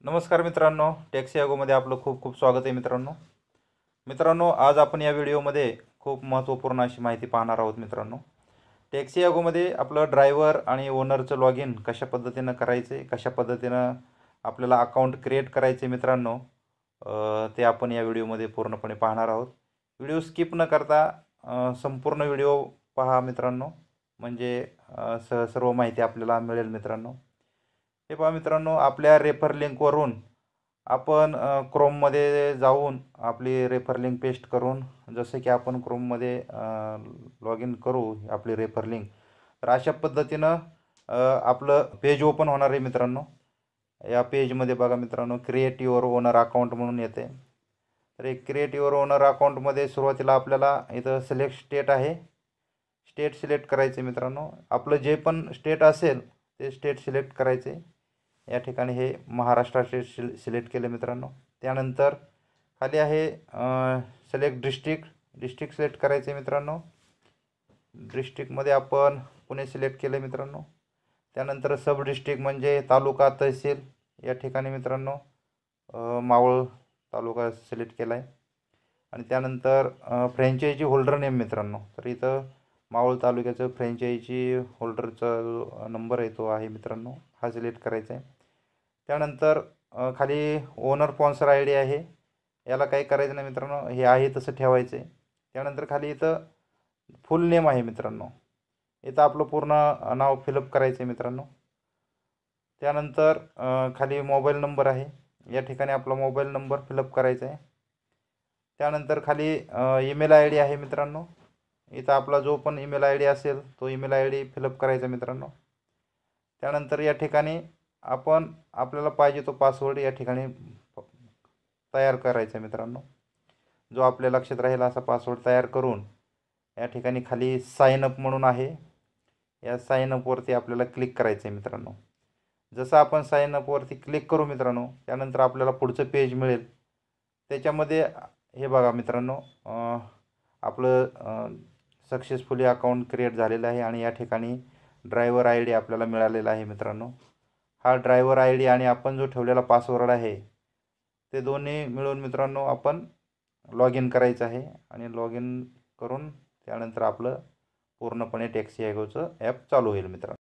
नमस्कार मित्रांनो, टॅक्सी ॲगोमध्ये आपलं खूप खूप स्वागत आहे मित्रांनो, आज आपण या व्हिडिओमध्ये खूप महत्त्वपूर्ण अशी माहिती पाहणार आहोत मित्रांनो. टॅक्सी ॲगोमध्ये आपलं ड्रायव्हर आणि ओनरचं लॉग इन कशा पद्धतीनं करायचे, कशा पद्धतीनं आपल्याला अकाउंट क्रिएट करायचे मित्रांनो, ते आपण या व्हिडिओमध्ये पूर्णपणे पाहणार आहोत. व्हिडिओ स्किप न करता संपूर्ण व्हिडिओ पहा मित्रांनो, म्हणजे सर्व माहिती आपल्याला मिळेल मित्रांनो. हे पहा मित्रांनो, आपल्या रेफर लिंकवरून आपण क्रोममध्ये जाऊन आपली रेफर लिंक पेस्ट करून, जसं की आपण क्रोममध्ये लॉग इन करू आपली रेफर लिंक, तर अशा पद्धतीनं आपलं पेज ओपन होणार आहे मित्रांनो. या पेजमध्ये बघा मित्रांनो, क्रिएट युअर ओनर अकाउंट म्हणून येते. तर एक क्रिएट युअर ओनर अकाउंटमध्ये सुरुवातीला आपल्याला इथं सिलेक्ट स्टेट आहे, स्टेट सिलेक्ट करायचे मित्रांनो. आपलं जे पण स्टेट असेल ते स्टेट सिलेक्ट करायचे. या ठिकाणी हे महाराष्ट्राचे सिलेक्ट केले मित्रांनो. त्यानंतर खाली आहे सिलेक्ट डिस्ट्रिक्ट सिलेक्ट करायचे मित्रांनो. डिस्ट्रिक्टमध्ये आपण पुणे सिलेक्ट केले मित्रांनो. त्यानंतर सब डिस्ट्रिक्ट म्हणजे तालुका तहसील, या ठिकाणी मित्रांनो मावळ तालुका सिलेक्ट केला आहे. आणि त्यानंतर फ्रँचायझी होल्डर नेम मित्रांनो, तर इथं मावळ तालुक्याचं फ्रँचायझी होल्डरचा जो नंबर आहे तो आहे मित्रांनो, हा सिलेक्ट करायचा आहे. त्यानंतर खाली ओनर स्पॉन्सर आय डी आहे, याला काही करायचं नाही मित्रांनो, हे आहे तसं ठेवायचं आहे. त्यानंतर खाली इथं फुल नेम आहे मित्रांनो, इथं आपलं पूर्ण नाव फिलअप करायचं आहे मित्रांनो. त्यानंतर खाली मोबाईल नंबर आहे, या ठिकाणी आपला मोबाईल नंबर फिलअप करायचा आहे. त्यानंतर खाली ईमेल आय डी आहे मित्रांनो, इथं आपला जो पण ईमेल आय डी असेल तो ईमेल आय डी फिलअप करायचा मित्रांनो. त्यानंतर या ठिकाणी आपण आपल्याला पाहिजे तो पासवर्ड या ठिकाणी तयार करायचा मित्रांनो, जो आपल्या लक्षात राहील असा पासवर्ड तयार करून या ठिकाणी खाली साइन अप म्हणून आहे, या साइन अपवरती आपल्याला क्लिक करायचं आहे मित्रांनो. जसं आपण साइन अपवरती क्लिक करू मित्रांनो, त्यानंतर आपल्याला पुढचं पेज मिळेल. त्याच्यामध्ये हे बघा मित्रांनो, आपलं सक्सेसफुली अकाउंट क्रिएट झालेलं आहे आणि या ठिकाणी ड्रायव्हर आय डी आपल्याला मिळालेला आहे मित्रांनो. हा ड्रायव्हर आय डी आणि आपण जो ठेवलेला पासवर्ड आहे ते दोन्ही मिळून मित्रांनो आपण लॉग इन करायचं आहे. आणि लॉग इन करून त्यानंतर आपलं पूर्णपणे टॅक्सी ॲगोचं ॲप चालू होईल मित्रांनो.